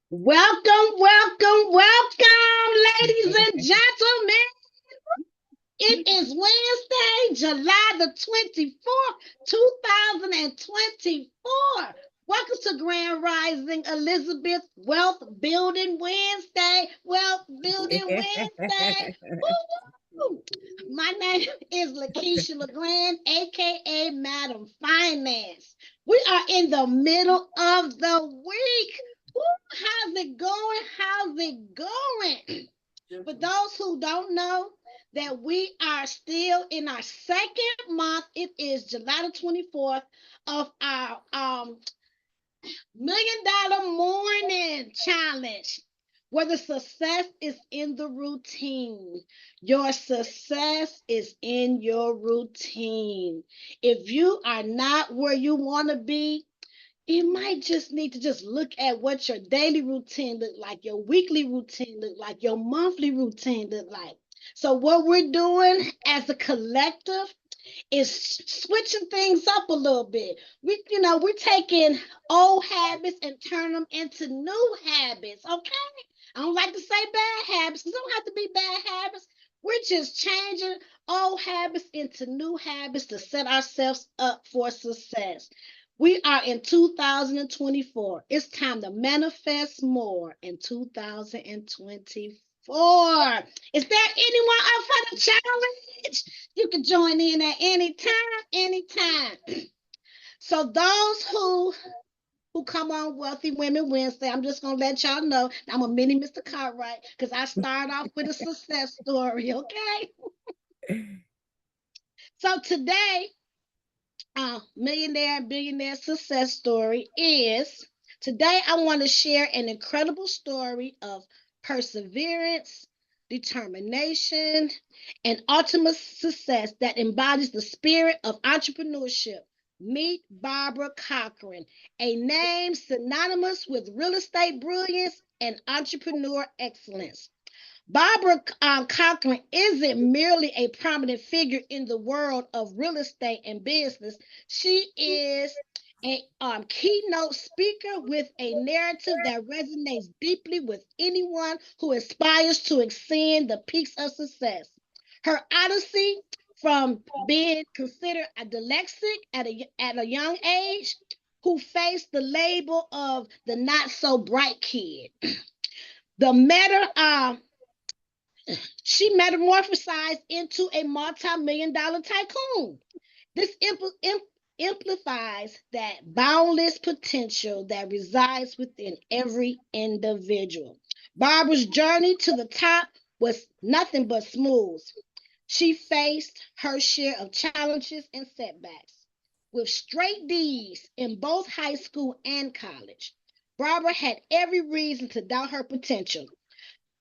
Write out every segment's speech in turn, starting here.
Welcome, welcome, welcome, ladies and gentlemen. It is Wednesday, July the 24th, 2024. Welcome to Grand Rising Elizabeth Wealth Building Wednesday. Wealth Building Wednesday. Woo-woo. My name is LaKeisha LaGrande, aka Madam Finance. We are in the middle of the week. Woo, how's it going? How's it going? For those who don't know, that we are still in our second month. It is July the 24th of our $1 million morning challenge, where the success is in the routine. Your success is in your routine. If you are not where you want to be, you might just need to just look at what your daily routine look like, your weekly routine look like, your monthly routine look like. So what we're doing as a collective is switching things up a little bit. We're taking old habits and turn them into new habits. Okay, I don't like to say bad habits because don't have to be bad habits. We're just changing old habits into new habits to set ourselves up for success. We are in 2024. It's time to manifest more in 2024. Is there anyone up for the challenge? You can join in at any time, anytime. So those who come on Wealthy Women Wednesday, I'm just gonna let y'all know I'm a mini Mr. Cartwright because I start off with a success story, okay? So today, millionaire and billionaire success story is today I want to share an incredible story of perseverance, determination, and ultimate success that embodies the spirit of entrepreneurship. Meet Barbara Cochran, a name synonymous with real estate brilliance and entrepreneur excellence. Barbara Cochran isn't merely a prominent figure in the world of real estate and business. She is a keynote speaker with a narrative that resonates deeply with anyone who aspires to ascend the peaks of success. Her odyssey from being considered a dyslexic at a young age, who faced the label of the not so bright kid. The meta She metamorphosized into a multi-million dollar tycoon. This amplifies that boundless potential that resides within every individual. Barbara's journey to the top was nothing but smooth. She faced her share of challenges and setbacks. With straight D's in both high school and college, Barbara had every reason to doubt her potential.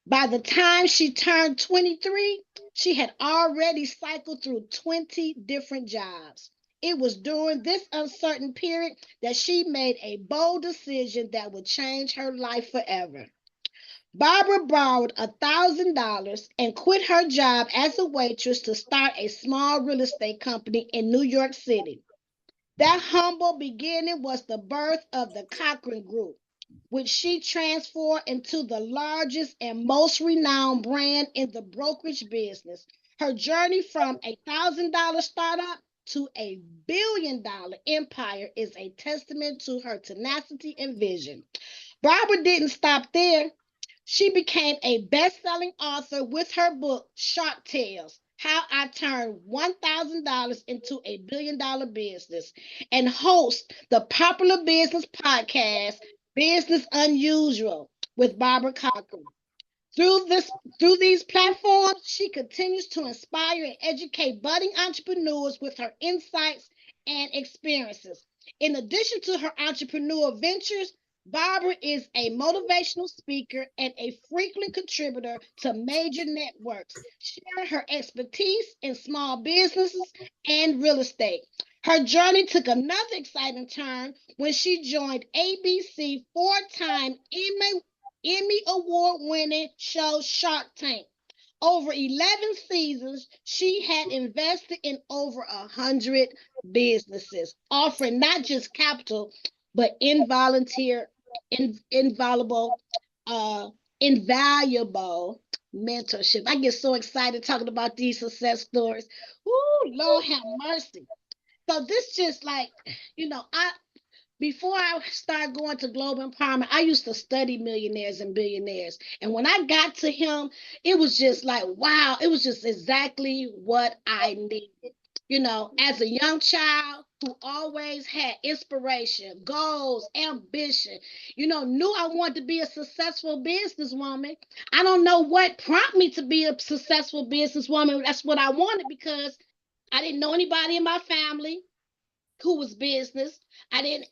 By the time she turned 23, she had already cycled through 20 different jobs. It was during this uncertain period that she made a bold decision that would change her life forever. Barbara borrowed $1,000 and quit her job as a waitress to start a small real estate company in New York City. That humble beginning was the birth of the Cochran Group, which she transformed into the largest and most renowned brand in the brokerage business. Her journey from $1,000 startup to a $1 billion empire is a testament to her tenacity and vision. Barbara didn't stop there. She became a best-selling author with her book Shark Tales: How I Turned $1,000 into a $1 billion business, and hosts the popular business podcast Business Unusual with Barbara Cochran. Through this, through these platforms, she continues to inspire and educate budding entrepreneurs with her insights and experiences. In addition to her entrepreneurial ventures, Barbara is a motivational speaker and a frequent contributor to major networks, sharing her expertise in small businesses and real estate. Her journey took another exciting turn when she joined ABC four-time Emmy Award winning show Shark Tank. Over 11 seasons, she had invested in over 100 businesses, offering not just capital, but involuntary invaluable, uh, invaluable mentorship. I get so excited talking about these success stories. Ooh, Lord have mercy. So this just like, I before I started going to Global Empowerment, I used to study millionaires and billionaires. And when I got to him, it was just like, wow, it was just exactly what I needed. As a young child who always had inspiration, goals, ambition, knew I wanted to be a successful businesswoman. I don't know what prompted me to be a successful businesswoman. That's what I wanted because I didn't know anybody in my family who was business. I didn't,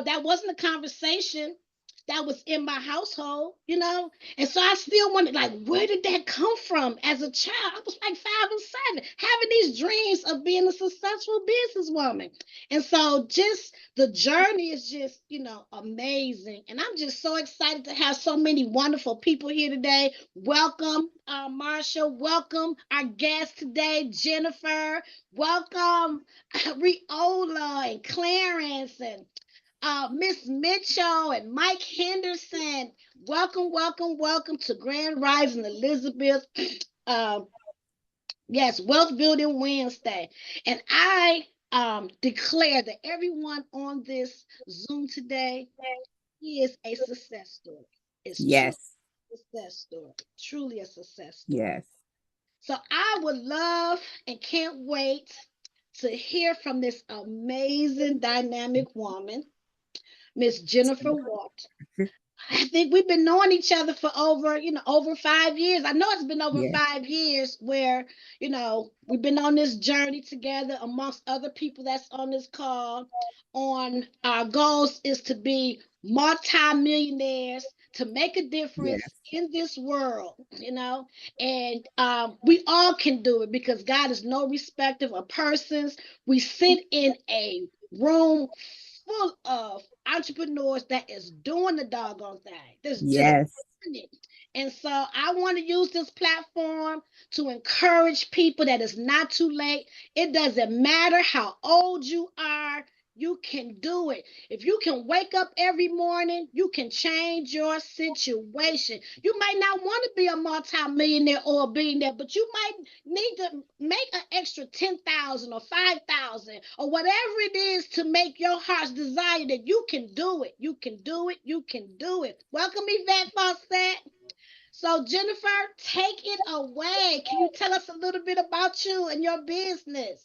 that wasn't a conversation that was in my household. And so I still wanted, like, where did that come from as a child? I was like 5 and 7, having these dreams of being a successful businesswoman. And so just the journey is just, amazing. And I'm just so excited to have so many wonderful people here today. Welcome, Marsha. Welcome, our guest today, Jennifer. Welcome, Riola and Clarence and Miss Mitchell and Mike Henderson. Welcome, welcome, welcome to Grand Rising Elizabeth. Uh, yes, Wealth Building Wednesday. And I declare that everyone on this Zoom today is a success story. It's true Yes. success story. Truly a success story. Yes. So I would love and can't wait to hear from this amazing dynamic woman, Miss Jennifer Walton. I think we've been knowing each other for over 5 years. I know it's been over Yes. 5 years where, we've been on this journey together amongst other people that's on this call. On our goals is to be multi-millionaires, to make a difference Yes. in this world. And we all can do it because God is no respecter of persons. We sit in a room full of entrepreneurs that is doing the doggone thing. That's just Yes. doing it. And so I want to use this platform to encourage people that it's not too late. It doesn't matter how old you are. You can do it. If you can wake up every morning, you can change your situation. You might not want to be a multimillionaire or a billionaire, but you might need to make an extra 10,000 or 5,000 or whatever it is to make your heart's desire that you can do it. You can do it. You can do it. Welcome, Yvette Fawcett. So, Jennifer, take it away. Can you tell us a little bit about you and your business?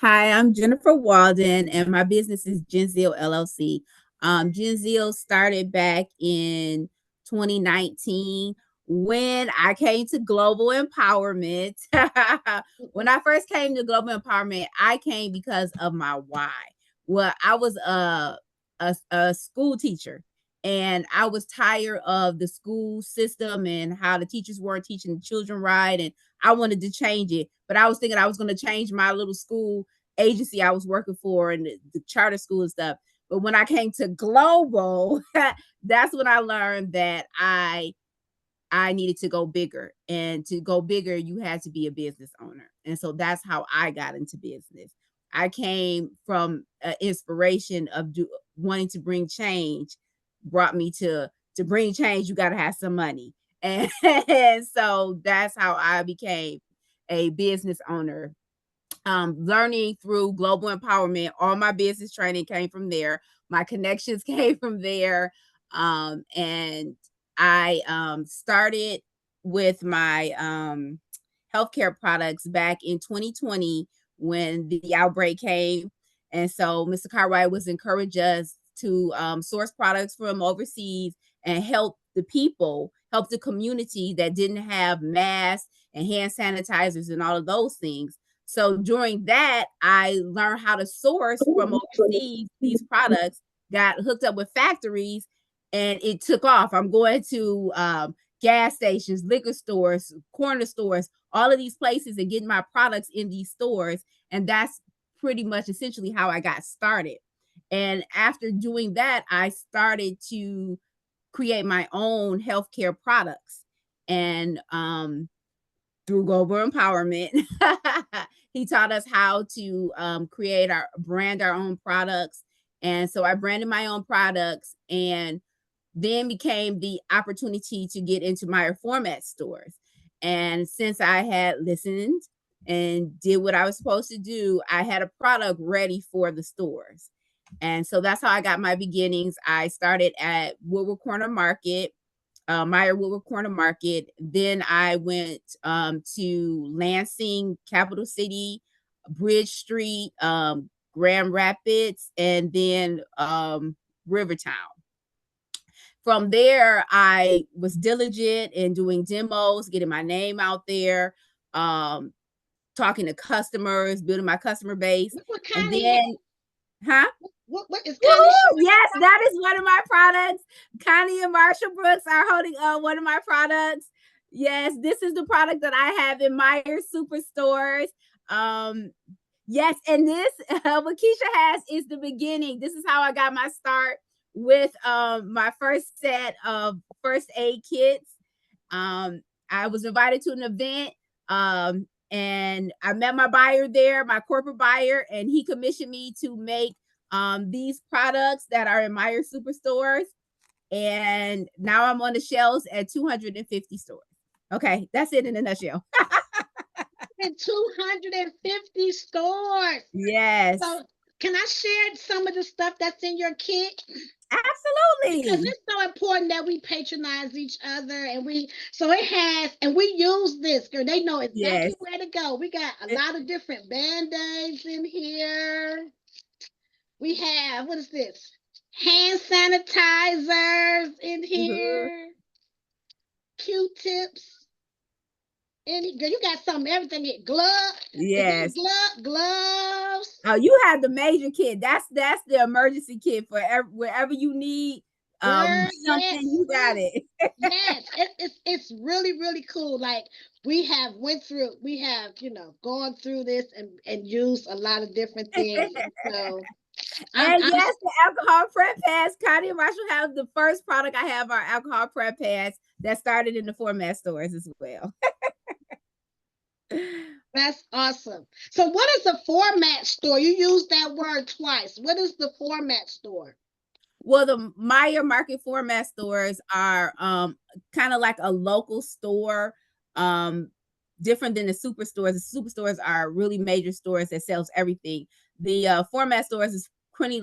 Hi, I'm Jennifer Walden, and my business is Jensil LLC. Jensil started back in 2019 when I came to Global Empowerment. When I first came to Global Empowerment, I came because of my why. Well, I was a school teacher, and I was tired of the school system and how the teachers weren't teaching the children right, and I wanted to change it, but I was thinking I was going to change my little school agency I was working for and the charter school and stuff. But when I came to global, that's when I learned that I needed to go bigger. And to go bigger, you had to be a business owner. And so that's how I got into business. I came from inspiration of wanting to bring change, brought me to bring change, you got to have some money. And, and so that's how I became a business owner. Learning through global empowerment, all my business training came from there. My connections came from there. And I started with my healthcare products back in 2020 when the outbreak came. And so Mr. Cartwright was encouraged us to source products from overseas and help the people, help the community that didn't have masks and hand sanitizers and all of those things. So during that, I learned how to source from overseas these products, got hooked up with factories, and it took off. I'm going to gas stations, liquor stores, corner stores, all of these places and getting my products in these stores. And that's pretty much essentially how I got started. And after doing that, I started to create my own healthcare products. And through global empowerment, he taught us how to create our brand, our own products. And so I branded my own products, and then became the opportunity to get into Meyer format stores. And since I had listened and did what I was supposed to do, I had a product ready for the stores. And so that's how I got my beginnings. I started at Woodward Corner Market, Meyer Woodward Corner Market. Then I went to Lansing, Capital City, Bridge Street, Grand Rapids, and then Rivertown. From there, I was diligent in doing demos, getting my name out there, talking to customers, building my customer base. What And kind then, huh? what is Connie showing? Yes, that is one of my products. Connie and Marshall Brooks are holding one of my products. Yes, this is the product that I have in Meyer Superstores. Yes, and this what Keisha has is the beginning. This is how I got my start with my first set of first aid kits. I was invited to an event, and I met my buyer there, my corporate buyer, and he commissioned me to make these products that are in Meyer Superstores. And now I'm on the shelves at 250 stores. Okay, that's it in a nutshell. In 250 stores. Yes. So can I share some of the stuff that's in your kit? Absolutely. Because it's so important that we patronize each other, and we use this, girl. They know exactly where to go. We got a lot of different band-aids in here. We have, what is this? Hand sanitizers in here. Q-tips. And you got some everything. Gloves. Yes. Gloves. Oh, you have the major kit. That's the emergency kit for wherever you need something. Yes. You got it. Yes, it's really, really cool. Like we have gone through this and used a lot of different things. So yes, the alcohol prep pads. Connie and Marshall have the first product I have, our alcohol prep pads that started in the format stores as well. That's awesome. So what is a format store? You used that word twice. What is the format store? Well, the Meyer Market format stores are kind of like a local store, different than the superstores. The superstores are really major stores that sells everything. The format stores is pretty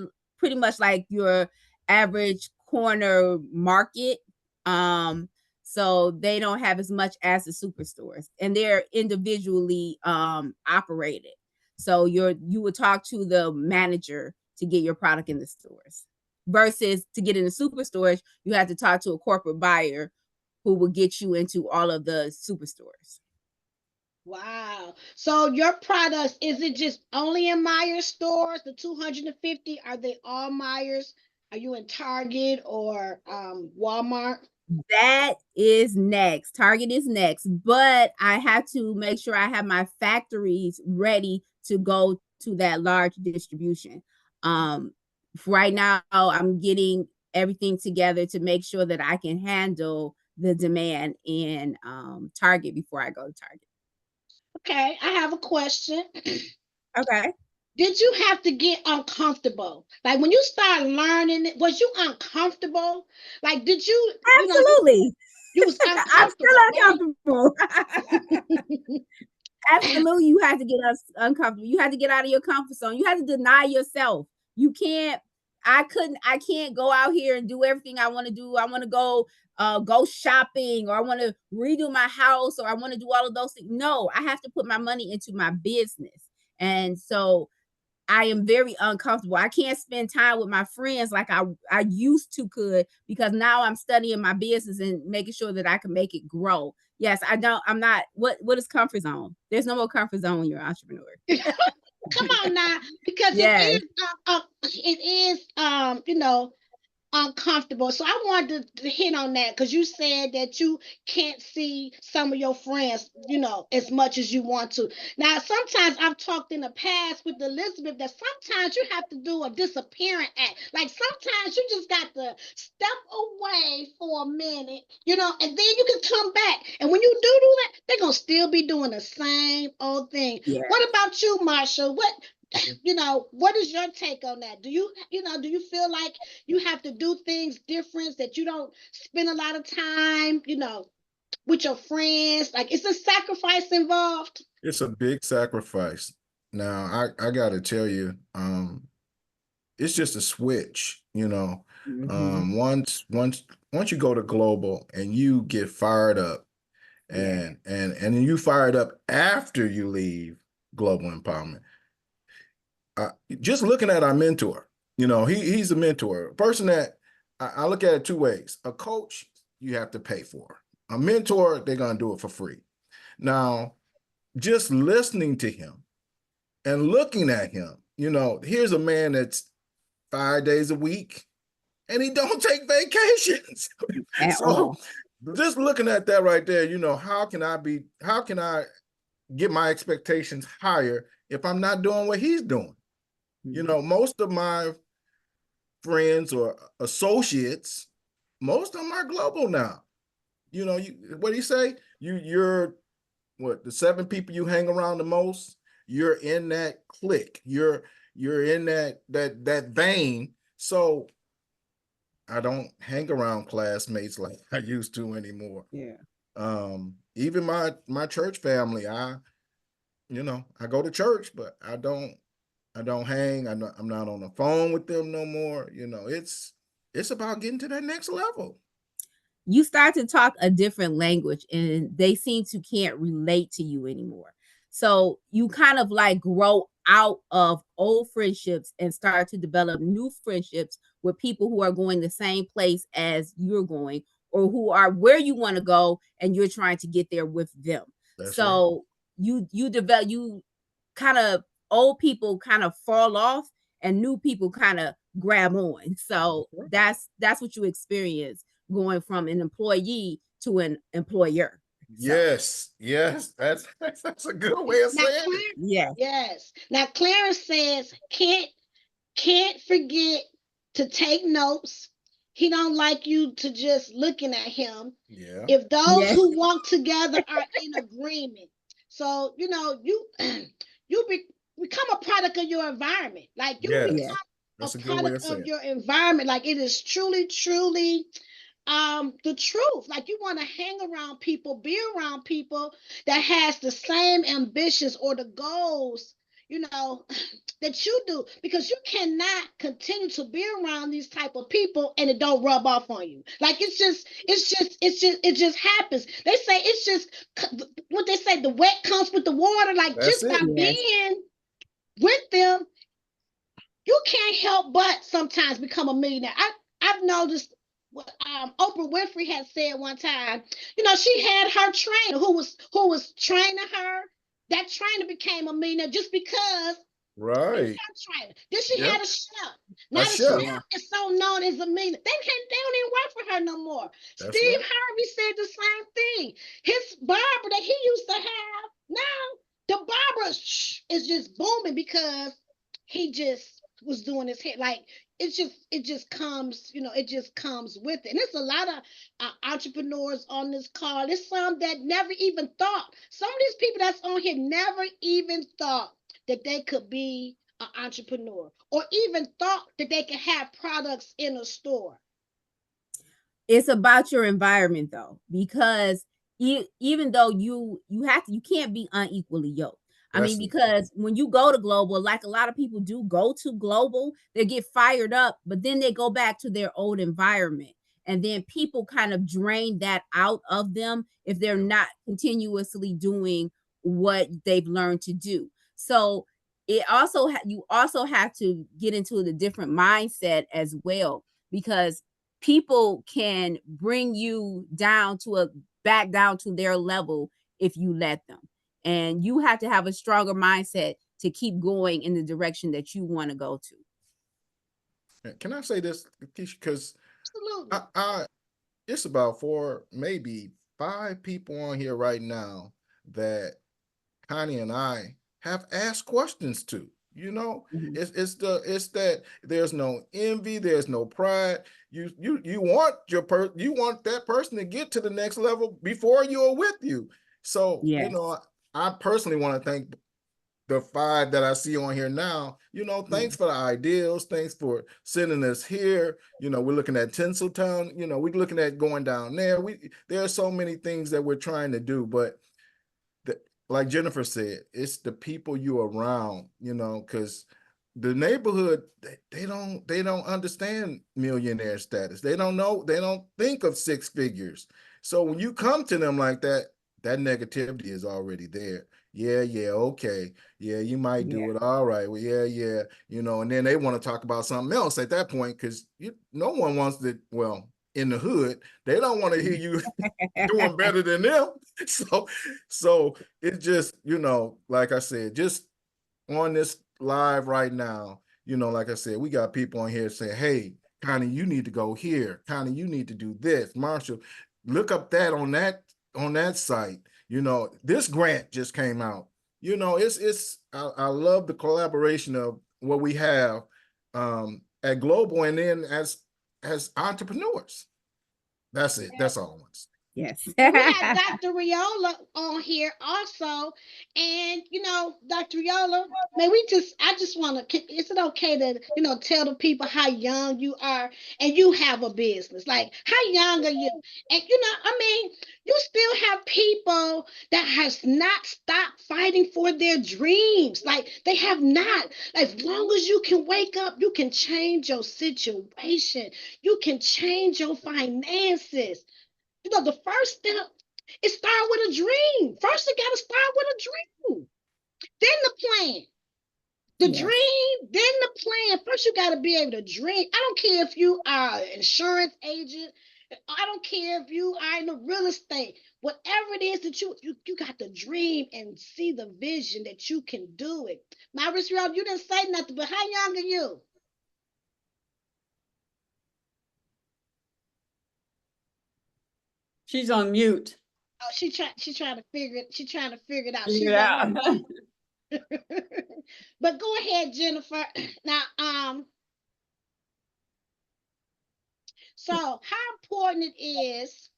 much like your average corner market. So they don't have as much as the superstores, and they're individually operated. So you would talk to the manager to get your product in the stores, versus to get in the superstores, you have to talk to a corporate buyer who will get you into all of the superstores. Wow. So your products, is it just only in Meyer stores, the 250? Are they all Meyers? Are you in Target or Walmart? That is next. Target is next, but I have to make sure I have my factories ready to go to that large distribution. Right now, I'm getting everything together to make sure that I can handle the demand in Target before I go to Target. Okay, I have a question. Okay. Did you have to get uncomfortable? Like when you started learning it, was you uncomfortable? Like did you, Absolutely. You was I'm uncomfortable. still uncomfortable. Absolutely, you have to get us uncomfortable. You had to get out of your comfort zone. You had to deny yourself. You can't. I can't go out here and do everything I want to do. I want to go shopping, or I want to redo my house, or I want to do all of those things. No, I have to put my money into my business, and so I am very uncomfortable. I can't spend time with my friends like I used to could, because now I'm studying my business and making sure that I can make it grow. Yes, I'm not, what is comfort zone? There's no more comfort zone when you're an entrepreneur. Come on now, because yes. it is uncomfortable. So I wanted to hit on that because you said that you can't see some of your friends, as much as you want to. Now, sometimes I've talked in the past with Elizabeth that sometimes you have to do a disappearing act. Like sometimes you just got to step away for a minute, and then you can come back. And when you do that, they're going to still be doing the same old thing. Yeah. What about you, Marsha? what is your take on that? Do you feel like you have to do things different, that you don't spend a lot of time, with your friends? Like, it's a sacrifice involved. It's a big sacrifice. Now, I got to tell you, it's just a switch, Mhm. once you go to global and you get fired up, Yeah. and you fired up after you leave global empowerment. Just looking at our mentor, he's a mentor, a person that I look at it two ways. A coach, you have to pay for. A mentor, they're going to do it for free. Now, just listening to him and looking at him, here's a man that's 5 days a week and he don't take vacations. At So all. just looking at that right there, how can I get my expectations higher if I'm not doing what he's doing? Most of my friends or associates, most of them are global now. What do you say? You're what, the 7 people you hang around the most, you're in that clique. You're in that vein. So I don't hang around classmates like I used to anymore. Yeah. Even my church family, I go to church, but I don't hang. I'm not on the phone with them no more. It's about getting to that next level. You start to talk a different language and they seem to can't relate to you anymore. So you kind of like grow out of old friendships and start to develop new friendships with people who are going the same place as you're going, or who are where you want to go and you're trying to get there with them. That's right. So you kind of, old people kind of fall off and new people kind of grab on. So that's what you experience going from an employee to an employer. So, Yes, that's a good way of Now, saying it. Clarence, yeah. yes. Now, Clarence says can't forget to take notes. He don't like you to just looking at him. Yeah. If those Yes. who walk together are in agreement. So, become a product of your environment. Like, you Yes. Yeah. become a That's a good way of product saying of it. your environment. Like, it is truly, truly the truth. Like, you want to hang around people, be around people that has the same ambitions or the goals, that you do, because you cannot continue to be around these type of people and it don't rub off on you. Like, it just happens. They say it's just what they say, the wet comes with the water. Like, That's just by it. Yes. being with them, you can't help but sometimes become a millionaire. I've noticed what Oprah Winfrey had said one time. She had her trainer who was training her. That trainer became a millionaire just because it's Right. her trainer. Then she Yep. had a chef. A Now the chef. Yeah. chef is so known as a millionaire. They don't even work for her no more. That's Steve right. Harvey said the same thing. His barber that he used to have, now the barber is just booming because he just was doing his hair. Like, it just comes, it just comes with it. And there's a lot of entrepreneurs on this call. There's some that never even thought. Some of these people that's on here never even thought that they could be an entrepreneur, or even thought that they could have products in a store. It's about your environment though, because even though you can't be unequally yoked. I mean, That's it. because when you go to global, like a lot of people do go to global, they get fired up, but then they go back to their old environment. And then people kind of drain that out of them if they're Yep. not continuously doing what they've learned to do. So you also have to get into the different mindset as well, because people can bring you back down to their level if you let them. And you have to have a stronger mindset to keep going in the direction that you want to go to. Can I say this, Keisha? Because Absolutely. it's about 4, maybe 5 people on here right now that Connie and I have asked questions to. Mhm. It's that there's no envy, there's no pride. You want you want that person to get to the next level before you're with you. So Yes. I personally want to thank the 5 that I see on here now, you know, thanks for the ideals. Thanks for sending us here. You know, we're looking at Tinseltown, you know, we're looking at going down there. There are so many things that we're trying to do, but like Jennifer said, it's the people you around, you know, because the neighborhood, they don't understand millionaire status. They don't know, they don't think of 6 figures. So when you come to them like that, that negativity is already there. Yeah, okay. Yeah, you might do it. All right. Well, yeah. You know, and then they want to talk about something else at that point, because no one wants to, well, in the hood, they don't want to hear you doing better than them. So it's just, you know, like I said, just on this live right now, you know, like I said, we got people on here saying, hey, Connie, you need to go here. Connie, you need to do this. Marshall, look up that on that site. You know, this grant just came out. You know, I love the collaboration of what we have at Global, and then as entrepreneurs. That's it. That's all I want to say. Yes. We had Dr. Riola on here also. And, you know, Dr. Riola, man, I just want to, is it okay to, you know, tell the people how young you are and you have a business? Like, how young are you? And, you know, I mean, you still have people that has not stopped fighting for their dreams. Like, they have not. Like, as long as you can wake up, you can change your situation. You can change your finances. You know, the first step is start with a dream. First, you got to start with a dream. Then the plan. The dream, then the plan. First, you got to be able to dream. I don't care if you are an insurance agent. I don't care if you are in the real estate. Whatever it is that you got to dream and see the vision that you can do it. Maurice, you didn't say nothing, but how young are you? She's on mute. Oh, she's trying to figure it. She's trying to figure it out. Figure it out. But go ahead, Jennifer. Now, so how important it is,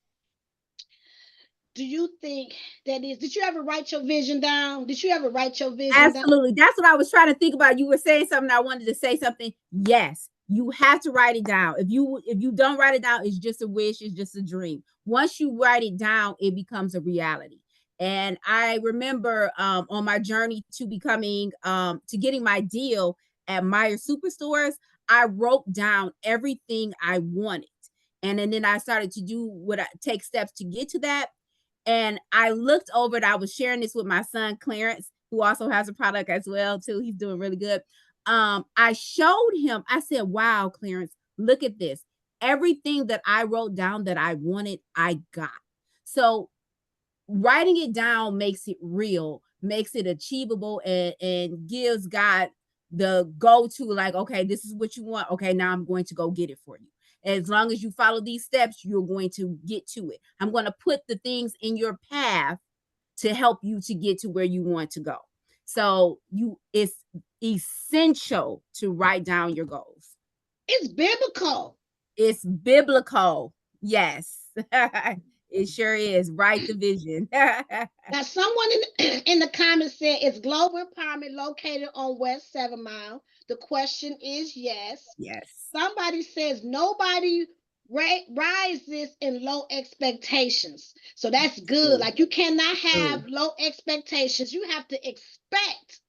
do you think that is? Did you ever write your vision down? Did you ever write your vision down? Absolutely. That's what I was trying to think about. You were saying something, I wanted to say something. Yes, you have to write it down. If you don't write it down, it's just a wish, it's just a dream. Once you write it down, it becomes a reality. And I remember on my journey to becoming to getting my deal at Meyer Superstores, I wrote down everything I wanted. And then I started to take steps to get to that. And I looked over it. I was sharing this with my son, Clarence, who also has a product as well, too. He's doing really good. I showed him, I said, wow, Clarence, look at this. Everything that I wrote down that I wanted, I got. So writing it down makes it real, makes it achievable, and gives God the go-to, like, okay, this is what you want. Okay, now I'm going to go get it for you. As long as you follow these steps, you're going to get to it. I'm going to put the things in your path to help you to get to where you want to go. So it's essential to write down your goals. It's biblical. It's biblical. Yes. It sure is. Write the vision. Now, someone in the comments said, is Global Empowerment located on West 7 Mile? The question is yes. Yes. Somebody says nobody rises in low expectations. So that's good. Like, you cannot have low expectations. You have to expect.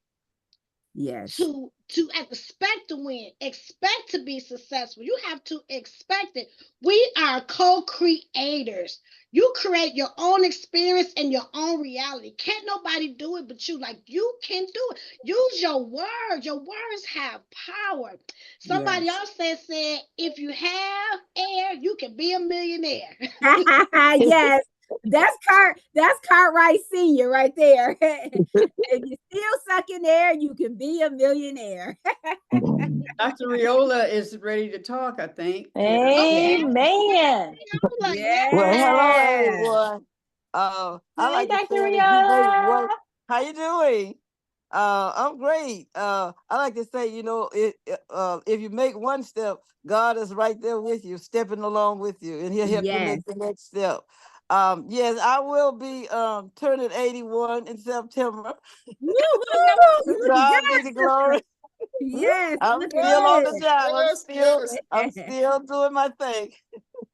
Yes. To expect to win, expect to be successful. You have to expect it. We are co-creators. You create your own experience and your own reality. Can't nobody do it but you. Like, you can do it. Use your words. Your words have power. Somebody else said, if you have air, you can be a millionaire. Yes. That's Cartwright Senior right there. If you still sucking air, you can be a millionaire. Dr. Riola is ready to talk, I think. Amen. Yeah. Well, hello, everyone. I like to say, if you make one, how you doing? I'm great. I like to say, you know, if you make one step, God is right there with you, stepping along with you, and He'll help you make the next step. Yes, I will be turning 81 in September. God be the glory. Yes, I'm look still at on this. the job. Yes, I'm still doing my thing.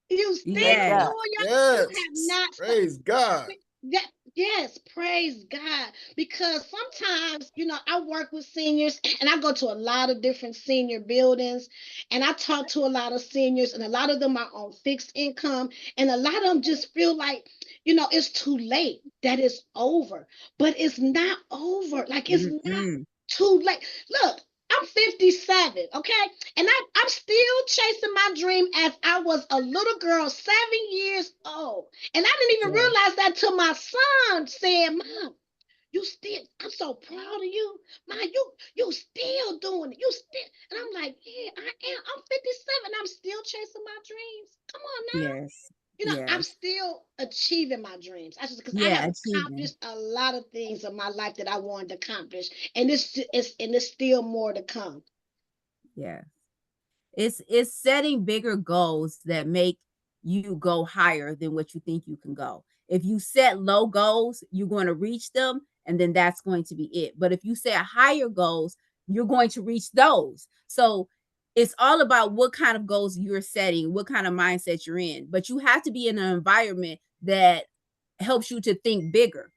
You still Thank Yes. God. doing your, you yes. have not stopped. Praise God. That, yes, praise God. Because sometimes, I work with seniors and I go to a lot of different senior buildings and I talk to a lot of seniors, and a lot of them are on fixed income, and a lot of them just feel like, it's too late, that it's over. But it's not over. Like, it's not Mm-mm. too late. Look, I'm 57, okay? And I'm still chasing my dream as I was a little girl, 7 years old. And I didn't even Yes. realize that till my son said, Mom, I'm so proud of you. Mom, you still doing it. You still. And I'm like, yeah, I am. I'm 57. I'm still chasing my dreams. Come on now. Yes. I'm Yes. still achieving my dreams. Because I Yeah, have achieving. accomplished a lot of things in my life that I wanted to accomplish. And it's still more to come. Yeah. It's setting bigger goals that make you go higher than what you think you can go. If you set low goals, you're going to reach them, and then that's going to be it. But if you set higher goals, you're going to reach those. So it's all about what kind of goals you're setting, what kind of mindset you're in. But you have to be in an environment that helps you to think bigger.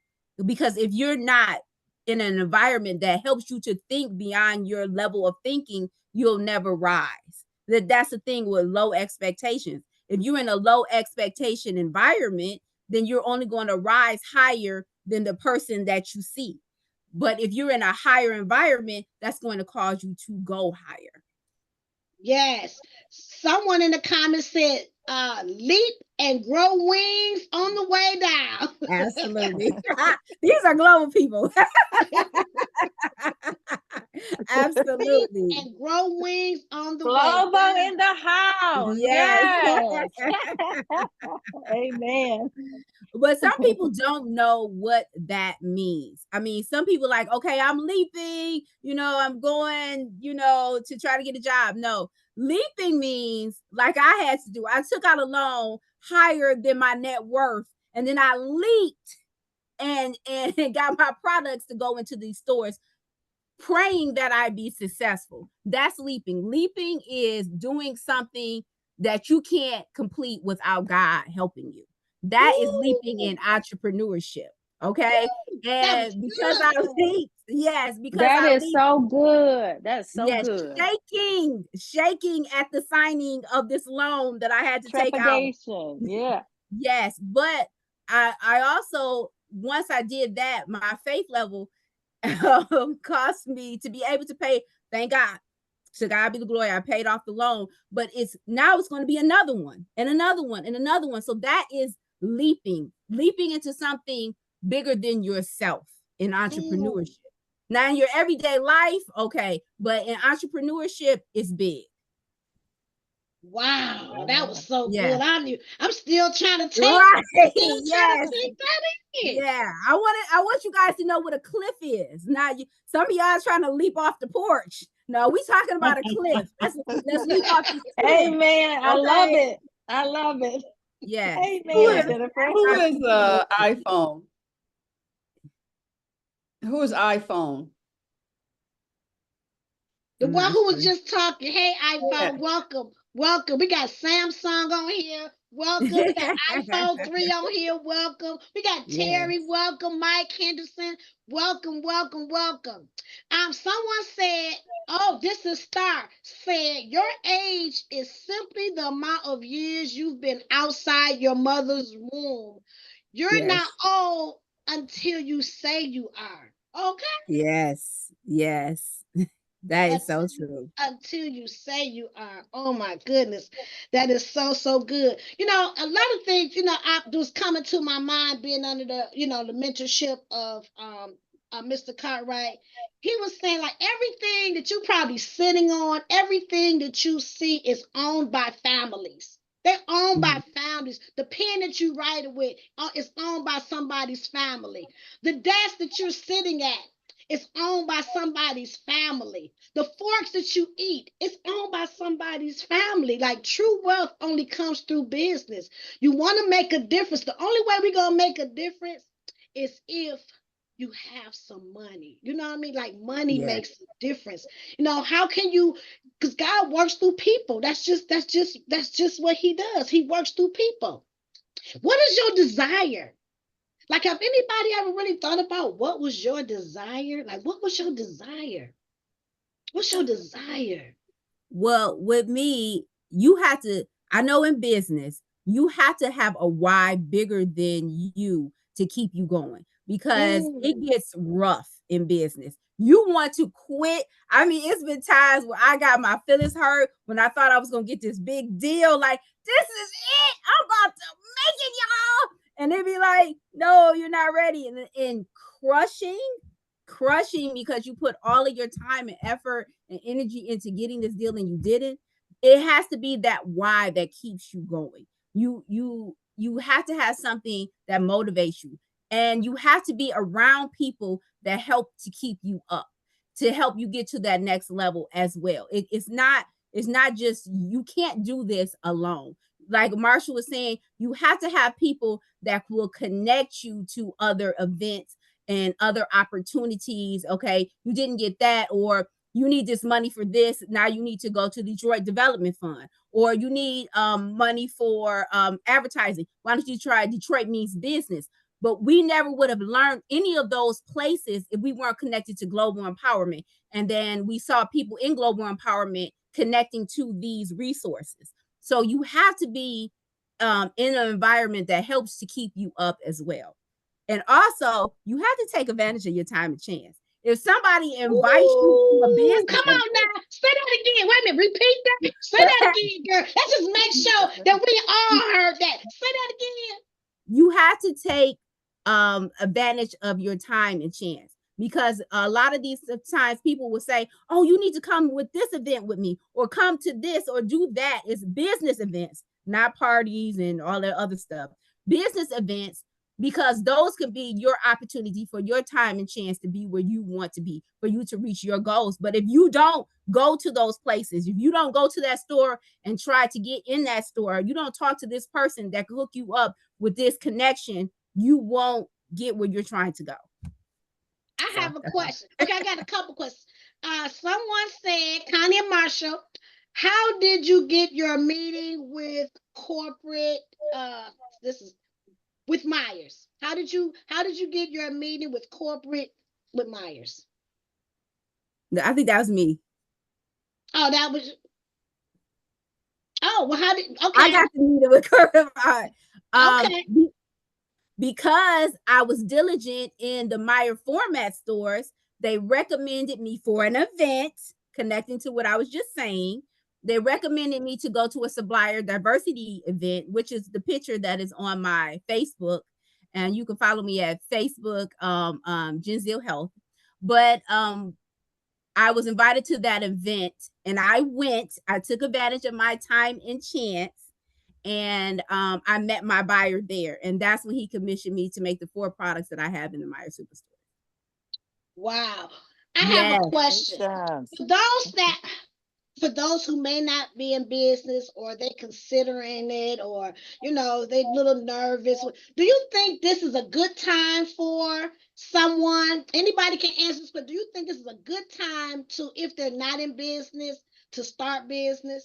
Because if you're not in an environment that helps you to think beyond your level of thinking, you'll never rise. That's the thing with low expectations. If you're in a low expectation environment, then you're only going to rise higher than the person that you see. But if you're in a higher environment, that's going to cause you to go higher. Yes. Someone in the comments said, leap and grow wings on the way down. Absolutely. These are global people. Absolutely. Leap and grow wings on the way Global down. in the house. Yes. Yes. Amen. But some people don't know what that means. I mean, some people like, okay, I'm leaping, I'm going, to try to get a job. No, leaping means like I had to do. I took out a loan higher than my net worth, and then I leaped and got my products to go into these stores, praying that I be successful. That's leaping. Leaping is doing something that you can't complete without God helping you. That is leaping in entrepreneurship. Okay. That was And because I good. leaped, yes, because That I is leaped, so good. That's so yes, good. shaking at the signing of this loan that I had to take out. Trepidation. Yeah. Yes. But I also, once I did that, my faith level cost me to be able to pay. Thank God. To God be the glory. I paid off the loan, but it's going to be another one and another one and another one. So that is leaping into something bigger than yourself in entrepreneurship. Now in your everyday life, okay, but in entrepreneurship, it's big. Wow, that was so Yeah. good. I'm still trying to take Right. yes. Yes. Yeah, I want you guys to know what a cliff is. Now, some of y'all trying to leap off the porch. No, we talking about a cliff. Let's leap off this cliff. Amen. I love it. I love it. Yes. Amen, Jennifer. Who is iPhone? Who is iPhone? The one who was just talking. Hey, iPhone, welcome. Welcome. We got Samsung on here. Welcome. We got iPhone 3 on here. Welcome. We got Terry. Yes. Welcome. Mike Henderson. Welcome, welcome, welcome. Someone said, oh, this is Star, said your age is simply the amount of years you've been outside your mother's womb. You're not old until you say you are. Okay? Yes. Yes. That is so true. Until you say you are. Oh my goodness. That is so, so good. A lot of things, I was coming to my mind being under the mentorship of Mr. Cartwright. He was saying like everything that you probably sitting on, everything that you see is owned by families. They're owned by families. The pen that you write it with is owned by somebody's family. The desk that you're sitting at, it's owned by somebody's family. The forks that you eat, it's owned about somebody's family. Like true wealth only comes through business. You want to make a difference. The only way we're going to make a difference is if you have some money. You know what I mean? Like money makes a difference. You know, how can you, because God works through people. That's just what he does. He works through people. What is your desire? Like, have anybody ever really thought about what was your desire? Like, what was your desire? What's your desire? Well, with me, you have to, I know in business, you have to have a why bigger than you to keep you going, because it gets rough in business. You want to quit. I mean, it's been times where I got my feelings hurt when I thought I was going to get this big deal. Like, this is it. I'm about to make it, y'all. And they'd be like, no, you're not ready. And crushing because you put all of your time and effort and energy into getting this deal and you didn't. It has to be that why that keeps you going. You have to have something that motivates you, and you have to be around people that help to keep you up, to help you get to that next level as well. It's not just, you can't do this alone. Like Marshall was saying, you have to have people that will connect you to other events and other opportunities. Okay, you didn't get that, or you need this money for this. Now you need to go to Detroit Development Fund, or you need money for advertising. Why don't you try Detroit Means Business? But we never would have learned any of those places if we weren't connected to global empowerment. And then we saw people in global empowerment connecting to these resources. So you have to be in an environment that helps to keep you up as well. And also, you have to take advantage of your time and chance. If somebody invites you to a business, come on now, say that again. Wait a minute, repeat that. Say that again, girl. Let's just make sure that we all heard that. Say that again. You have to take advantage of your time and chance, because a lot of these times people will say, oh, you need to come with this event with me, or come to this, or do that. It's business events, not parties and all that other stuff. Business events, because those could be your opportunity for your time and chance to be where you want to be, for you to reach your goals. But if you don't go to those places, if you don't go to that store and try to get in that store, you don't talk to this person that can hook you up with this connection, you won't get where you're trying to go. I have a question. Okay, I got a couple questions. Someone said, Connie and Marshall, how did you get your meeting with corporate? This is with Myers. How did you get your meeting with corporate with Myers? I think that was me. Oh, that was. Oh, well, how did? Okay, I got to meet it with corporate. Okay. Because I was diligent in the Meyer format stores, they recommended me for an event connecting to what I was just saying. They recommended me to go to a supplier diversity event, which is the picture that is on my Facebook. And you can follow me at Facebook, Jensil Health. But I was invited to that event, and I went. I took advantage of my time and chance, and I met my buyer there. And that's when he commissioned me to make the 4 products that I have in the Meyer Superstore. Wow. I have a question. For those who may not be in business, or they considering it, or they a little nervous, do you think this is a good time for someone? Anybody can answer this, but do you think this is a good time to, if they're not in business, to start business?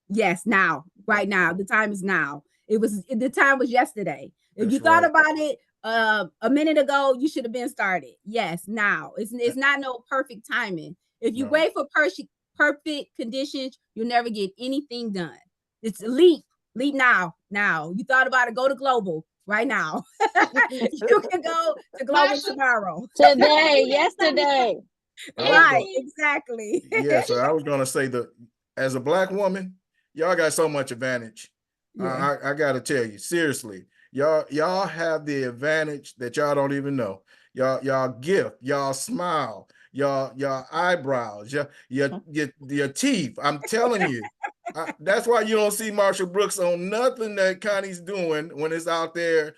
Yes, now, right now. The time is now. The time was yesterday. If you thought about it a minute ago, you should have been started. Yes, now. It's not no perfect timing. If you wait for perfect conditions, you'll never get anything done. It's leap now. You thought about it, go to global right now. You can go to global tomorrow. Today, yesterday. Right, exactly. Yeah, so I was gonna say that as a Black woman, y'all got so much advantage. Yeah. I gotta tell you, seriously, y'all have the advantage that y'all don't even know. Y'all gift, y'all smile, y'all eyebrows, your teeth. I'm telling you, that's why you don't see Marshall Brooks on nothing that Connie's doing when it's out there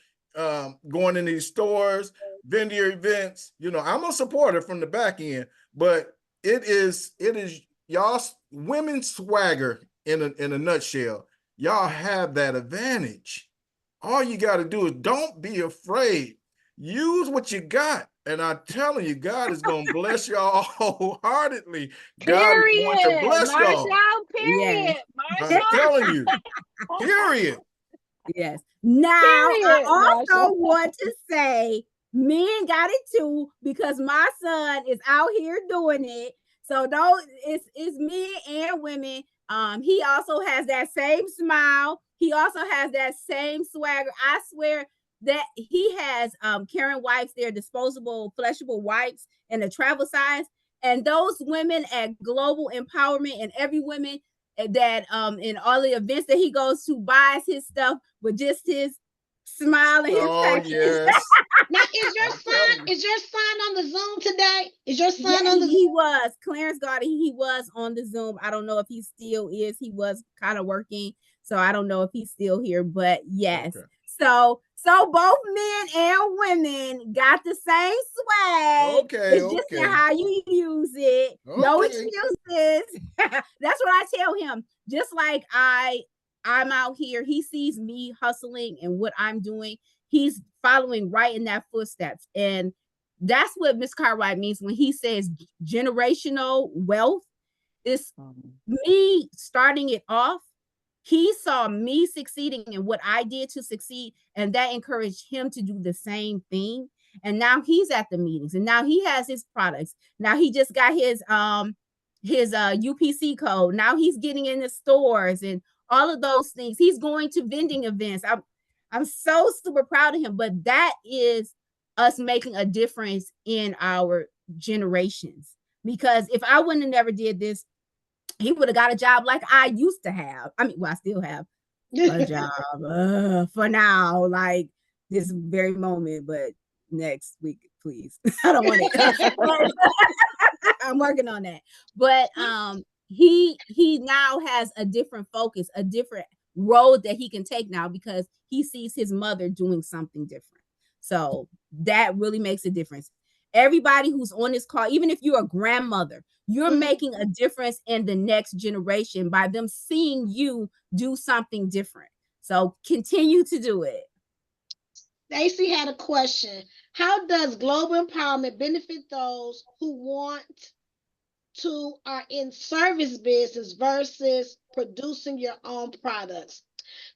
going in these stores, vendor events. I'm a supporter from the back end, but it is y'all women swagger in a nutshell. Y'all have that advantage. All you got to do is don't be afraid. Use what you got. And I'm telling you, God is going to bless y'all wholeheartedly. God is going to bless y'all. Period. I'm telling you, period. Yes. Now, I also want to say men got it too, because my son is out here doing it. So it's men and women. He also has that same smile. He also has that same swagger. I swear that he has Karen wipes, their disposable flushable wipes in the travel size. And those women at Global Empowerment, and every woman that in all the events that he goes to, buys his stuff with just his smile and his face. Yes. Now, is your son on the Zoom today? Is your son Yeah, on the Zoom? He was. Clarence got it. He was on the Zoom. I don't know if he still is. He was kind of working, so I don't know if he's still here, but yes. Okay. So both men and women got the same swag. Okay. It's just how you use it. Okay. No excuses. That's what I tell him. Just like I'm out here, he sees me hustling and what I'm doing. He's following right in that footsteps. And that's what Miss Cartwright means when he says generational wealth. It's me starting it off. He saw me succeeding in what I did to succeed, and that encouraged him to do the same thing. And now he's at the meetings, and now he has his products. Now he just got his UPC code. Now he's getting in the stores and all of those things. He's going to vending events. I'm so super proud of him. But that is us making a difference in our generations. Because if I wouldn't have never did this, he would have got a job like I used to have. I mean, well, I still have a job for now, like this very moment, but next week, please. I don't want it. I'm working on that. But he now has a different focus, a different road that he can take now, because he sees his mother doing something different. So that really makes a difference. Everybody who's on this call, even if you're a grandmother, you're making a difference in the next generation by them seeing you do something different. So continue to do it. Stacy had a question. How does global empowerment benefit those who are in service business versus producing your own products?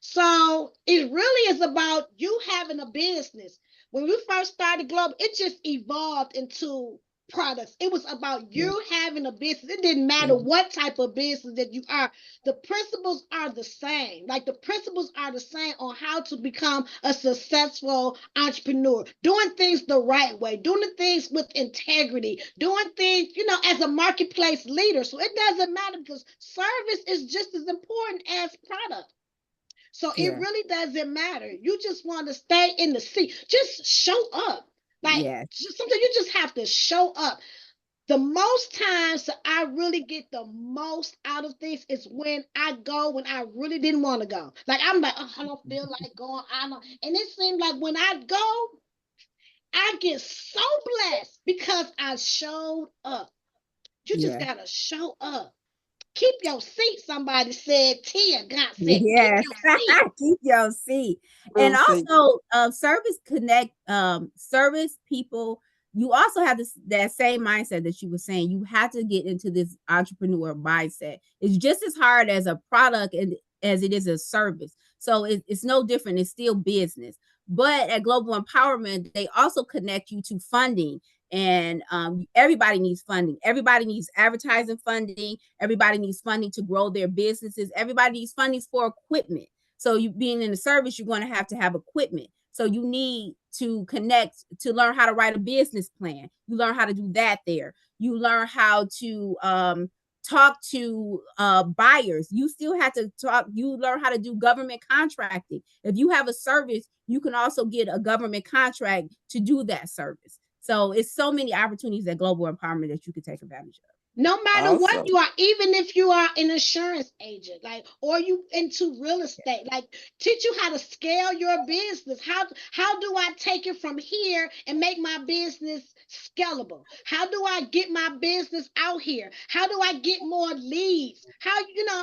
So it really is about you having a business. When we first started Global, it just evolved into products. It was about you having a business. It didn't matter what type of business that you are. The principles are the same. Like the principles are the same on how to become a successful entrepreneur, doing things the right way, doing things with integrity, doing things, as a marketplace leader. So it doesn't matter, because service is just as important as product. So it really doesn't matter. You just want to stay in the seat. Just show up. Like sometimes you just have to show up. The most times that I really get the most out of things is when I really didn't want to go. Like I'm like, I don't feel like going. And it seems like when I go, I get so blessed because I showed up. You just gotta show up. Keep your seat, somebody said. Tia God said, yes. Keep your seat. And also service connect, service people, you also have that same mindset that you were saying. You have to get into this entrepreneur mindset. It's just as hard as a product as it is a service. So it's no different. It's still business. But at Global Empowerment, they also connect you to funding. And everybody needs funding. Everybody needs advertising funding. Everybody needs funding to grow their businesses. Everybody needs funding for equipment. So you being in the service, you're going to have equipment. So you need to connect to learn how to write a business plan. You learn how to do that there. You learn how to talk to buyers. You still have to talk. You learn how to do government contracting. If you have a service, you can also get a government contract to do that service. So it's so many opportunities at Global Empowerment that you can take advantage of. No matter what Awesome. you are, even if you are an insurance agent, like, or you into real estate, like, teach you how to scale your business. How do I take it from here and make my business scalable? How do I get my business out here? How do I get more leads? How,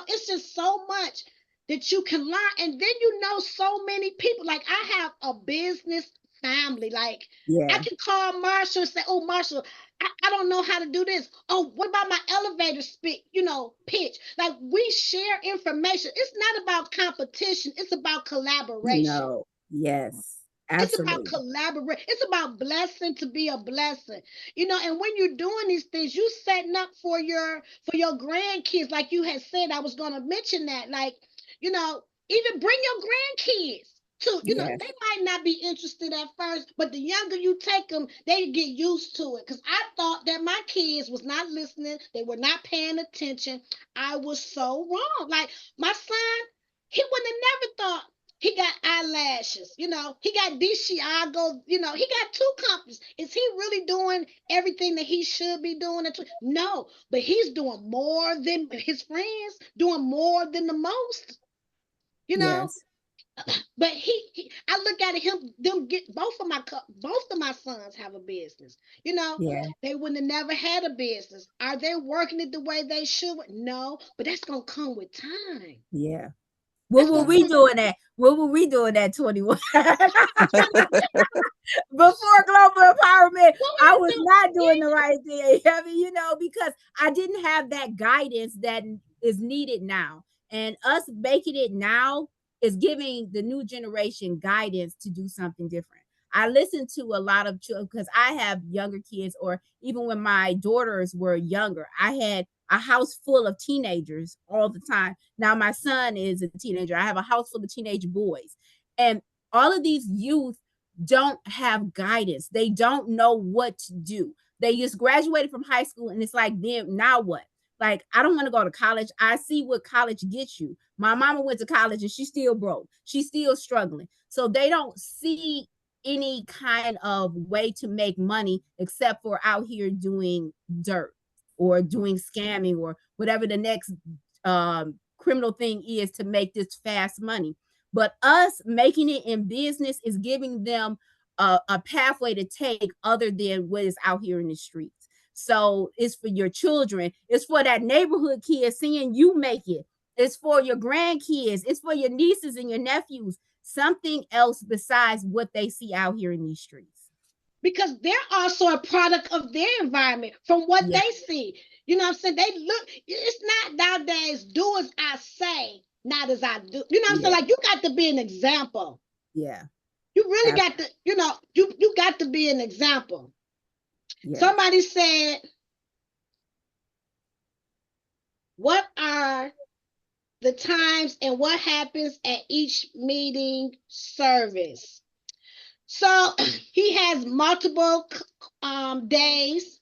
it's just so much that you can learn. And then so many people. Like, I have a business family. Like, I Yeah. can call Marshall and say, "Oh, Marshall, I don't know how to do this. Oh, what about my elevator pitch?" Like, we share information. It's not about competition. It's about collaboration. No. Yes. It's about Absolutely. collaborate. It's about blessing to be a blessing. And when you're doing these things, you setting up for your grandkids. Like you had said, I was gonna mention that. Like, even bring your grandkids to, Yes. they might not be interested at first, but the younger you take them, they get used to it. Because I thought that my kids was not listening, they were not paying attention. I was so wrong. Like, my son, he wouldn't have never thought he got eyelashes, he got Balenciaga, he got two companies. Is he really doing everything that he should be doing? No, but he's doing more than his friends, doing more than the most, you know. Yes. But I look at him, them get both of my sons have a business. Yeah. They wouldn't have never had a business. Are they working it the way they should? No, but that's gonna come with time. Yeah. What That's were gonna we come. doing at? What were we doing at 21? Before global empowerment, What I were we was doing? not doing the Yeah. right thing. I mean, because I didn't have that guidance that is needed now. And us making it now is giving the new generation guidance to do something different. I listen to a lot of children because I have younger kids, or even when my daughters were younger, I had a house full of teenagers all the time. Now my son is a teenager. I have a house full of teenage boys. And all of these youth don't have guidance. They don't know what to do. They just graduated from high school and it's like, then now what? Like, I don't want to go to college. I see what college gets you. My mama went to college and she's still broke. She's still struggling. So they don't see any kind of way to make money except for out here doing dirt or doing scamming or whatever the next criminal thing is to make this fast money. But us making it in business is giving them a pathway to take other than what is out here in the streets. So it's for your children. It's for that neighborhood kid seeing you make it. It's for your grandkids. It's for your nieces and your nephews. Something else besides what they see out here in these streets. Because they're also a product of their environment from what Yeah. they see. You know what I'm saying? They look, it's not nowadays do as I say, not as I do. You know what I'm saying? Yeah. Like, you got to be an example. Yeah. You really got to, you got to be an example. Yes. Somebody said, what are the times and what happens at each meeting service? So he has multiple days.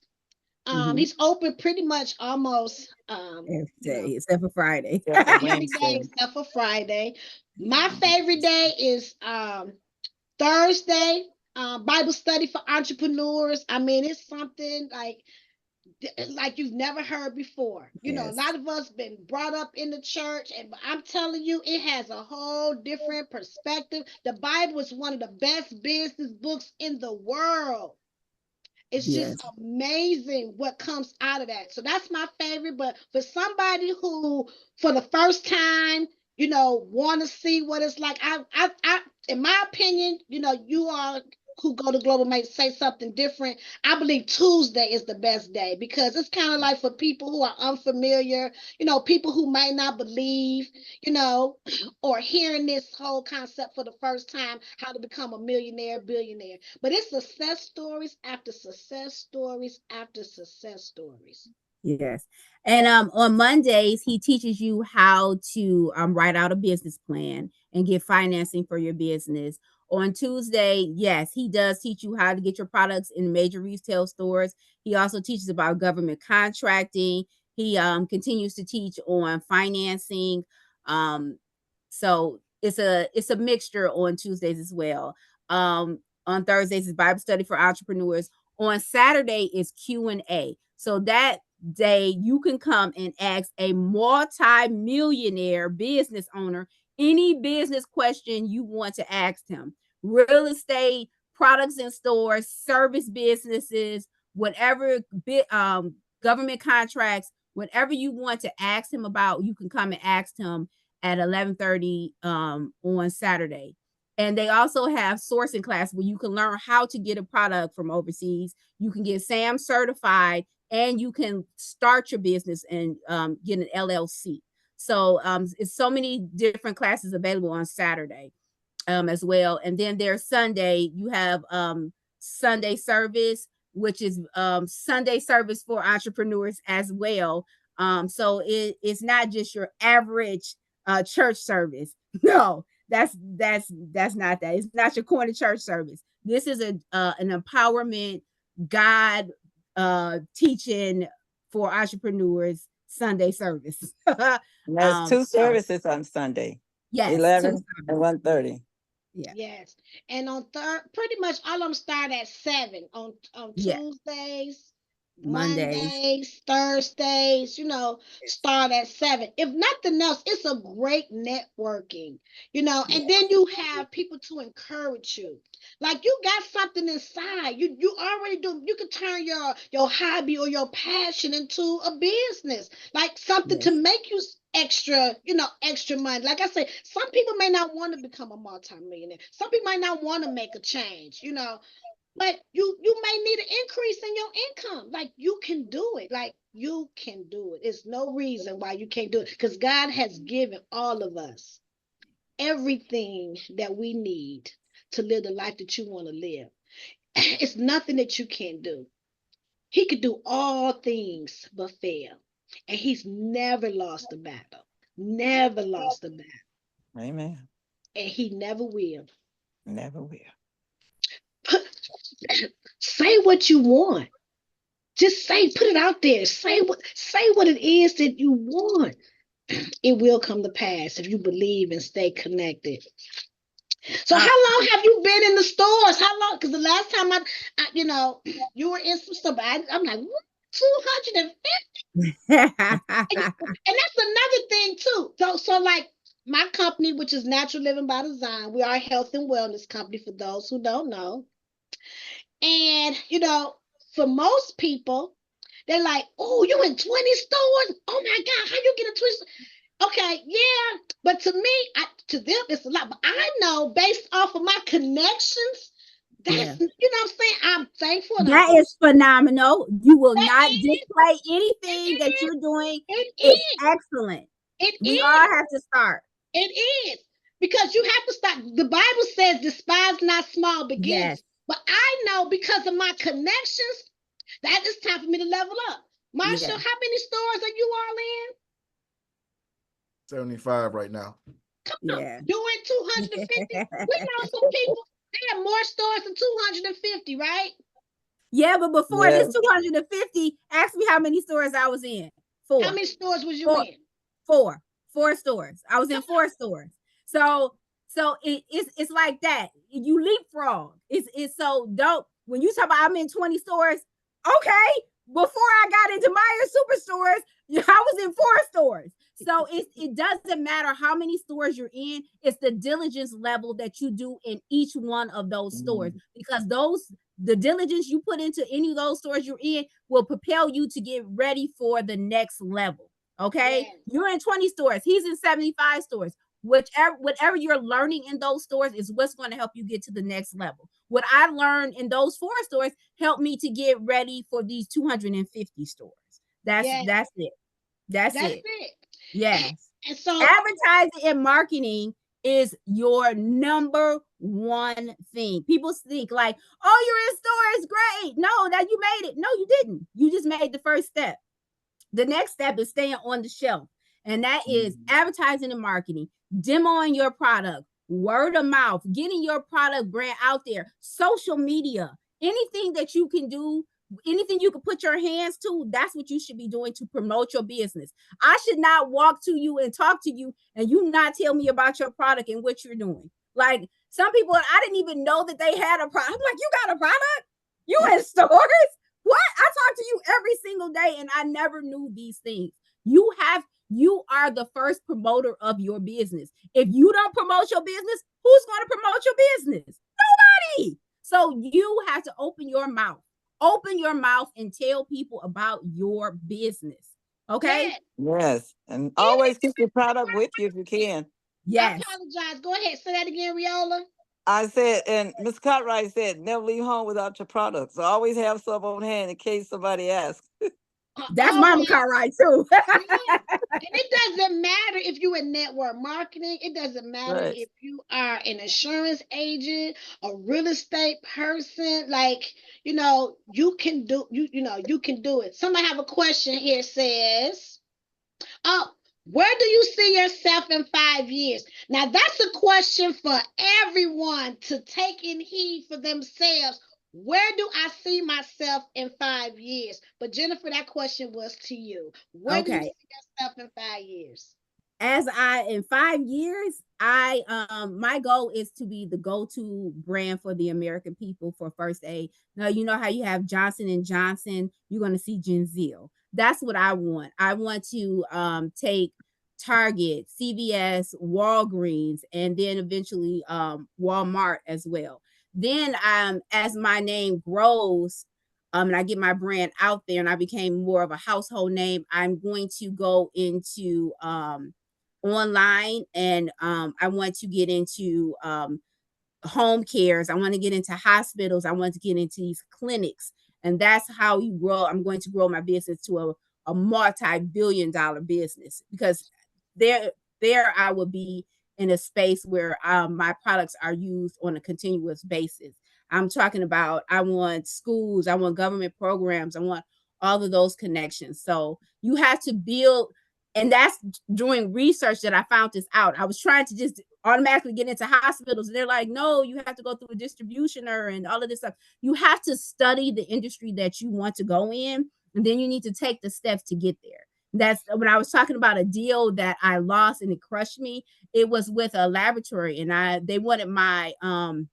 He's open pretty much almost Every day except for Friday. every day except for Friday. My favorite day is Thursday, Bible study for entrepreneurs. I mean, it's something like you've never heard before. A Yes. lot of us been brought up in the church, and I'm telling you, it has a whole different perspective. The Bible is one of the best business books in the world. It's Yes. just amazing what comes out of that. So that's my favorite. But for somebody who, for the first time, want to see what it's like, I, in my opinion, you all who go to Global may say something different. I believe Tuesday is the best day because it's kind of like for people who are unfamiliar, people who might not believe, or hearing this whole concept for the first time, how to become a millionaire, billionaire. But it's success stories after success stories after success stories. Yes. And on Mondays, he teaches you how to write out a business plan and get financing for your business. On Tuesday, yes, he does teach you how to get your products in major retail stores. He also teaches about government contracting. He continues to teach on financing. So it's a mixture on Tuesdays as well. On Thursdays is Bible study for entrepreneurs. On Saturday is Q&A. So that day, you can come and ask a multi-millionaire business owner any business question you want to ask him. Real estate, products and stores, service businesses, whatever government contracts, whatever you want to ask him about, you can come and ask him at 11:30 on Saturday. And they also have sourcing class where you can learn how to get a product from overseas. You can get SAM certified, and you can start your business and get an LLC. So it's so many different classes available on Saturday as well. And then there's Sunday, you have Sunday service, which is Sunday service for entrepreneurs as well. So it's not just your average church service. No, that's not that. It's not your corner church service. This is an empowerment God teaching for entrepreneurs Sunday service. There's two services on Sunday. Yes, 11 and 1:30. Yeah. Yes. And on pretty much all of them start at 7 on Tuesdays, Mondays, Thursdays, start at 7. If nothing else, it's a great networking, and then you have people to encourage you. Like, you got something inside. You already do. You can turn your hobby or your passion into a business, like something to make you extra money. Like I say, some people may not want to become a multimillionaire. Some people might not want to make a change, but you may need an increase in your income. Like, you can do it. Like, you can do it. There's no reason why you can't do it, because God has given all of us everything that we need to live the life that you want to live. It's nothing that you can't do. He could do all things but fail. And he's never lost a battle. Never lost a battle. Amen. And he never will. Never will. Say what you want. Just put it out there. Say what it is that you want. It will come to pass if you believe and stay connected. So how long have you been in the stores? How long? Because the last time you were in some stuff, I'm like, what? 250? And that's another thing too. So like, my company, which is Natural Living by Design, we are a health and wellness company for those who don't know. And for most people, they're like, oh, you in 20 stores? Oh my God, how you get a 20 stores? Okay, yeah, but to me, to them, it's a lot. But I know, based off of my connections, that's, what I'm saying? I'm thankful. That is phenomenal. You will not display anything that you're doing. It's excellent. We all have to start. It is. Because you have to start. The Bible says, despise not small beginnings. Yes. But I know, because of my connections, that it's time for me to level up. Marshall, how many stores are you all in? 75 right now. Come on, doing 250. We know some people, they have more stores than 250, right? Yeah, but before this 250, ask me how many stores I was in. 4. How many stores was you in? 4 stores. I was in 4 stores. So it's like that. You leapfrog. It's so dope. When you talk about I'm in 20 stores, okay. Before I got into Meyer Superstores, I was in 4 stores. So it doesn't matter how many stores you're in. It's the diligence level that you do in each one of those stores, because the diligence you put into any of those stores you're in will propel you to get ready for the next level. Okay. Yes. You're in 20 stores. He's in 75 stores. Whatever you're learning in those stores is what's going to help you get to the next level. What I learned in those 4 stores helped me to get ready for these 250 stores. That's it. That's it. Yes. And so advertising and marketing is your number one thing. People think like, oh, you're in stores, great. No, that you made it. No, you didn't. You just made the first step. The next step is staying on the shelf. And that is advertising and marketing, demoing your product, word of mouth, getting your product brand out there, social media, anything that you can do, anything you can put your hands to, that's what you should be doing to promote your business. I should not walk to you and talk to you and you not tell me about your product and what you're doing. Like, some people, I didn't even know that they had a product. I'm like, you got a product? You in stores? What? I talk to you every single day and I never knew these things. You are the first promoter of your business. If you don't promote your business, who's going to promote your business? Nobody. So you have to open your mouth. Open your mouth and tell people about your business. Okay? Yes. And always keep your product with you if you can. Yes. I apologize. Go ahead. Say that again, Riola. I said, and Ms. Cartwright said, never leave home without your products. So always have some on hand in case somebody asks. That's Mama Cartwright too. And it doesn't matter if you're in network marketing. It doesn't matter if you are an insurance agent, a real estate person. Like, you can do you can do it. Somebody have a question here. Says, oh, where do you see yourself in 5 years? Now that's a question for everyone to take in heed for themselves. Where do I see myself in 5 years? But Jennifer, that question was to you. Where do you see yourself in 5 years? In 5 years, my goal is to be the go-to brand for the American people for first aid. Now, you know how you have Johnson & Johnson, you're going to see Jensil. That's what I want. I want to take Target, CVS, Walgreens, and then eventually Walmart as well. Then as my name grows, and I get my brand out there and I became more of a household name, I'm going to go into online, and I want to get into home cares. I want to get into hospitals. I want to get into these clinics, and that's how you grow. I'm going to grow my business to a multi-billion-dollar business, because there I will be in a space where my products are used on a continuous basis. I'm talking about, I want schools, I want government programs, I want all of those connections. So you have to build, and that's doing research that I found this out. I was trying to just automatically get into hospitals, and they're like, no, you have to go through a distributioner and all of this stuff. You have to study the industry that you want to go in, and then you need to take the steps to get there. That's when I was talking about a deal that I lost and it crushed me. It was with a laboratory, and they wanted my healthcare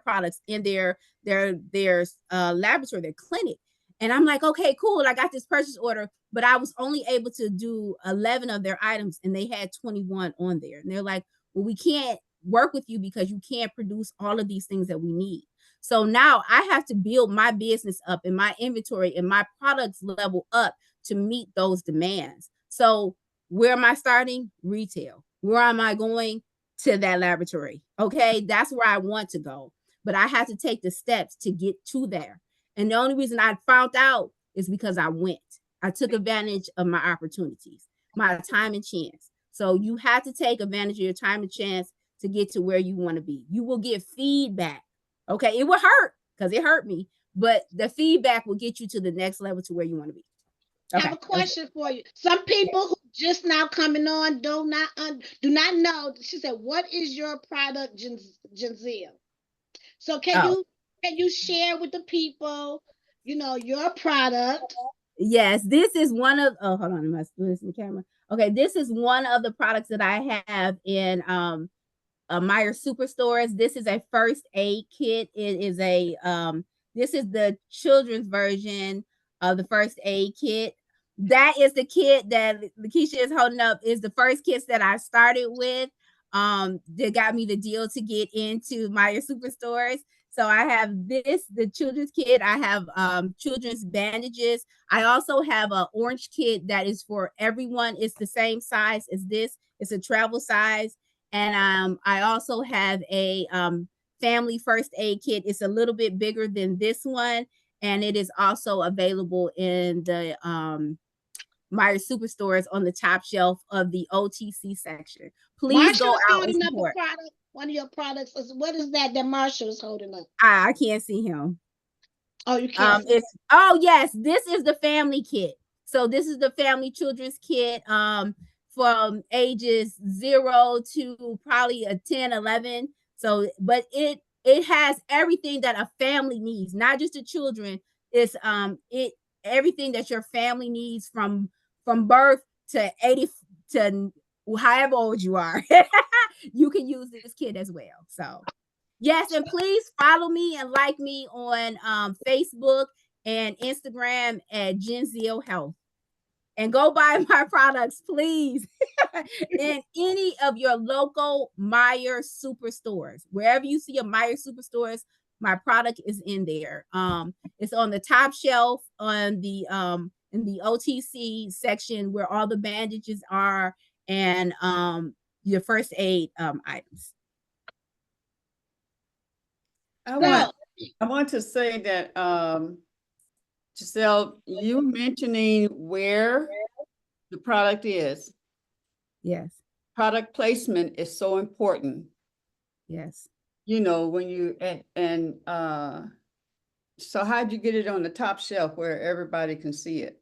products in their laboratory, their clinic. And I'm like, okay, cool. I got this purchase order, but I was only able to do 11 of their items, and they had 21 on there. And they're like, well, we can't work with you because you can't produce all of these things that we need. So now I have to build my business up and my inventory and my products level up to meet those demands. So where am I starting? Retail. Where am I going? To that laboratory. Okay, that's where I want to go, but I have to take the steps to get to there. And the only reason I found out is because I went. I took advantage of my opportunities, my time and chance. So you have to take advantage of your time and chance to get to where you want to be. You will get feedback. Okay, it will hurt because it hurt me, but the feedback will get you to the next level to where you want to be. Okay. I have a question for you. Some people who just now coming on do not know. She said, "What is your product, Jensil?" So can you share with the people, your product? Yes, this is one of. Oh, hold on, I must do this in the camera. Okay, this is one of the products that I have in Meijer Superstores. This is a first aid kit. It is this is the children's version of the first aid kit. That is the kit that LaKeisha is holding up, is the first kits that I started with. That got me the deal to get into Meijer Superstores. So I have the children's kit. I have children's bandages. I also have an orange kit that is for everyone. It's the same size as this. It's a travel size. And I also have a family first aid kit. It's a little bit bigger than this one. And it is also available in the Meijer Superstores on the top shelf of the OTC section. Please go out and support. One of your products. What is that Marshall is holding up? I can't see him. Oh, you can't. Yes, this is the family kit. So this is the family children's kit from ages 0 to probably a 10, 11. So, but it has everything that a family needs, not just the children. It's everything that your family needs from birth to 80 to however old you are. You can use this kit as well. So Yes, and please follow me and like me on Facebook and Instagram at Jensil Health. And go buy my products, please, in any of your local Meijer superstores. Wherever you see a Meijer superstores, my product is in there. It's on the top shelf on the in the OTC section where all the bandages are and your first aid items. I want to say that Giselle, you mentioning where the product is. Yes. Product placement is so important. Yes. You know, when you so how'd you get it on the top shelf where everybody can see it?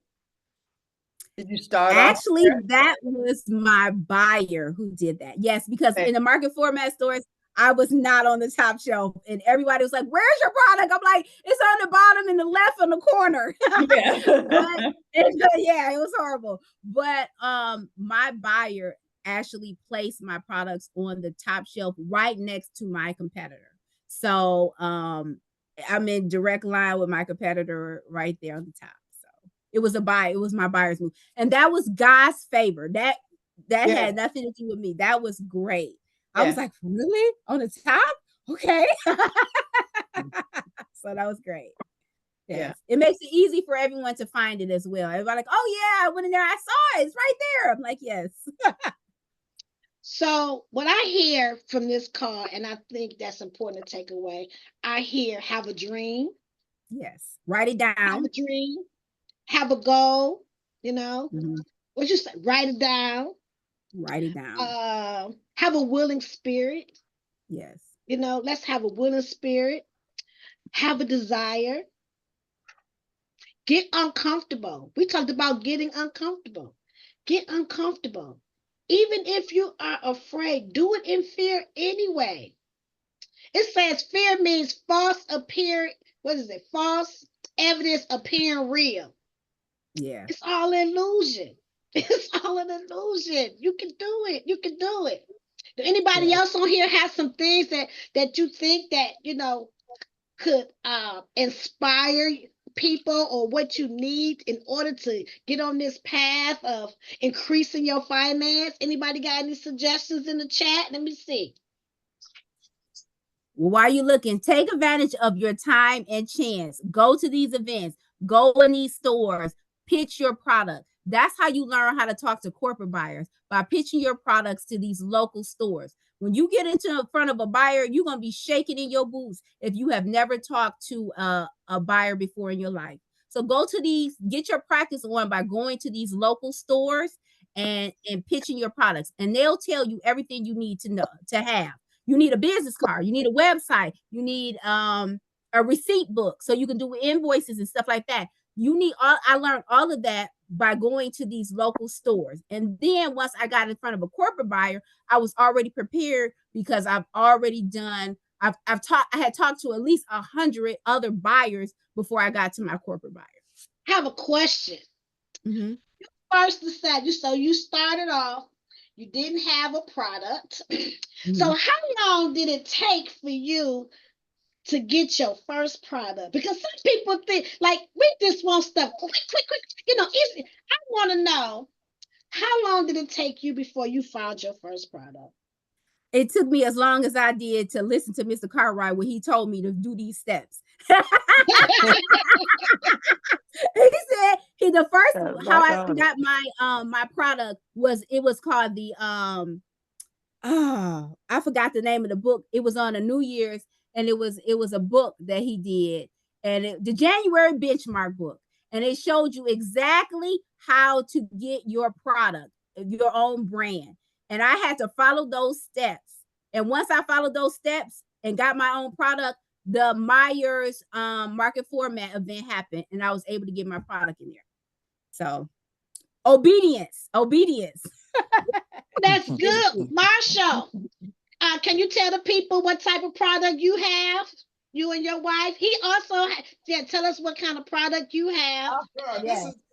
Did you start Actually, that was my buyer who did that. Yes, because in the market format stores, I was not on the top shelf, and everybody was like, "Where's your product?" I'm like, "It's on the bottom in the left in the corner." Yeah. Yeah, it was horrible. But my buyer actually placed my products on the top shelf right next to my competitor. So I'm in direct line with my competitor right there on the top. It was a buy. It was my buyer's move. And that was God's favor. That had nothing to do with me. That was great. I was like, really? On the top? Okay. So that was great. Yes. Yeah. It makes it easy for everyone to find it as well. Everybody like, oh yeah, I went in there, I saw it. It's right there. I'm like, yes. So what I hear from this call, and I think that's important to take away, I hear have a dream. Yes. Write it down. Have a dream. Have a goal, you know. What you say? Write it down. Write it down. Have a willing spirit. Yes. You know, let's have a willing spirit. Have a desire. Get uncomfortable. We talked about getting uncomfortable. Get uncomfortable. Even if you are afraid, do it in fear anyway. It says fear means false evidence appearing real. Yeah. It's all illusion. It's all an illusion. You can do it. You can do it. Do anybody else on here have some things that you think that, you know, could inspire people, or what you need in order to get on this path of increasing your finance? Anybody got any suggestions in the chat? Let me see. Well, while you're looking, take advantage of your time and chance. Go to these events, go in these stores, pitch your product. That's how you learn how to talk to corporate buyers, by pitching your products to these local stores. When you get into front of a buyer, you're going to be shaking in your boots if you have never talked to a buyer before in your life. So go to these, get your practice on by going to these local stores and pitching your products. And they'll tell you everything you need to know, to have. You need a business card, you need a website, you need a receipt book so you can do invoices and stuff like that. You need I learned all of that by going to these local stores. And then once I got in front of a corporate buyer, I was already prepared because I've already done, I had talked to at least 100 other buyers before I got to my corporate buyer. I have a question. First decided, so you started off, you didn't have a product. So how long did it take for you to get your first product? Because some people think, like, we just want stuff quick. You know, I want to know, how long did it take you before you found your first product? It took me as long as I did to listen to Mr. Cartwright when he told me to do these steps. He said the first how I got my product was, it was called the I forgot the name of the book. It was on a New Year's, and it was a book that he did, and the January benchmark book, and it showed you exactly how to get your product, your own brand. And I had to follow those steps. And once I followed those steps and got my own product, the Meijers market format event happened, and I was able to get my product in there. So obedience. That's good. Marshall, can you tell the people what type of product you have, you and your wife? He also tell us what kind of product you have. Oh,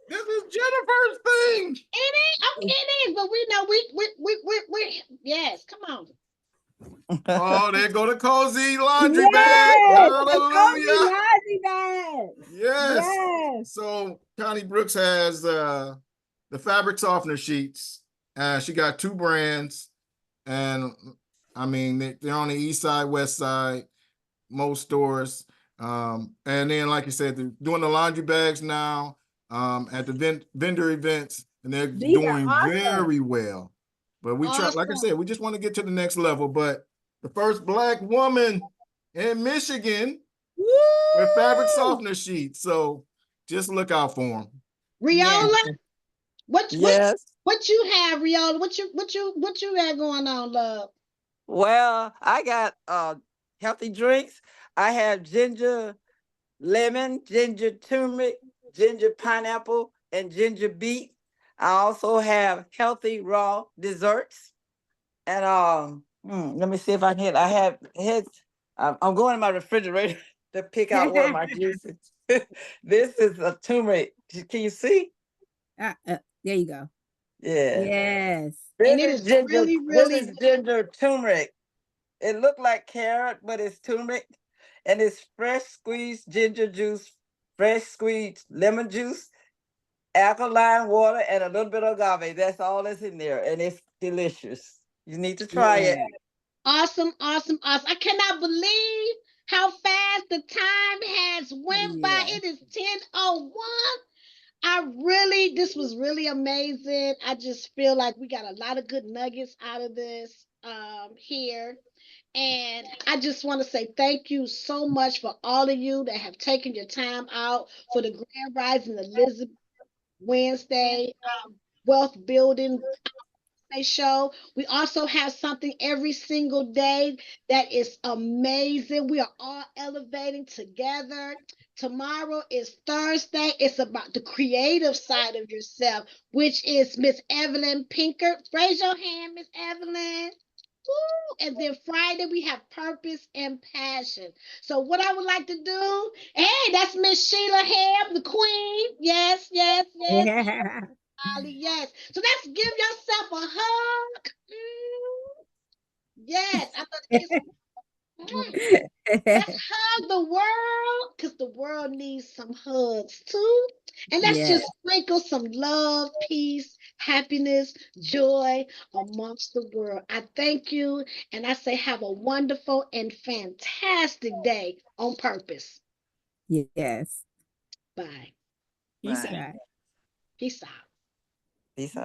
this is Jennifer's thing. It is, but we know we yes, come on. Oh, there go the cozy laundry Yes, bag. the cozy Hallelujah. laundry bag. Yes. Yes. So Connie Brooks has the fabric softener sheets. She got 2 brands, and I mean they're on the east side, west side, most stores. And then, like you said, they're doing the laundry bags now at the vendor events, and they're These are doing awesome. very well. But we try, like I said, we just want to get to the next level. But the first Black woman in Michigan with fabric softener sheets. So just look out for them. Riola, Yes. what you have, Riola? What you got going on, love? Well, I got healthy drinks. I have ginger lemon, ginger turmeric, ginger pineapple, and ginger beet. I also have healthy raw desserts. And let me see if I can hit. I have hit. I'm going to my refrigerator to pick out one of my juices. This is a turmeric. Can you see? There you go. Yeah. Yes. And it is really, This really is ginger turmeric. It looked like carrot, but it's turmeric, and it's fresh squeezed ginger juice, fresh squeezed lemon juice, alkaline water, and a little bit of agave. That's all that's in there, and it's delicious. You need to try it. awesome, awesome, awesome. I cannot believe how fast the time has went by. Yeah. It is 10:01. This was really amazing. I just feel like we got a lot of good nuggets out of this here. And I just want to say thank you so much for all of you that have taken your time out for the Grand Rising Elizabeth Wednesday wealth building show. We also have something every single day that is amazing. We are all elevating together. Tomorrow is Thursday. It's about the creative side of yourself, which is Miss Evelyn Pinker. Raise your hand, Miss Evelyn. Woo! And then Friday we have purpose and passion. So what I would like to do, hey, that's Miss Sheila Ham, the queen. Yes, yes, yes. Yes. So let's give yourself a hug. Yes. I thought kiss. Let's hug the world because the world needs some hugs too. And let's Yes. just sprinkle some love, peace, happiness, joy amongst the world. I thank you and I say have a wonderful and fantastic day on purpose. Yes. Bye. Peace out. Peace out. Peace out.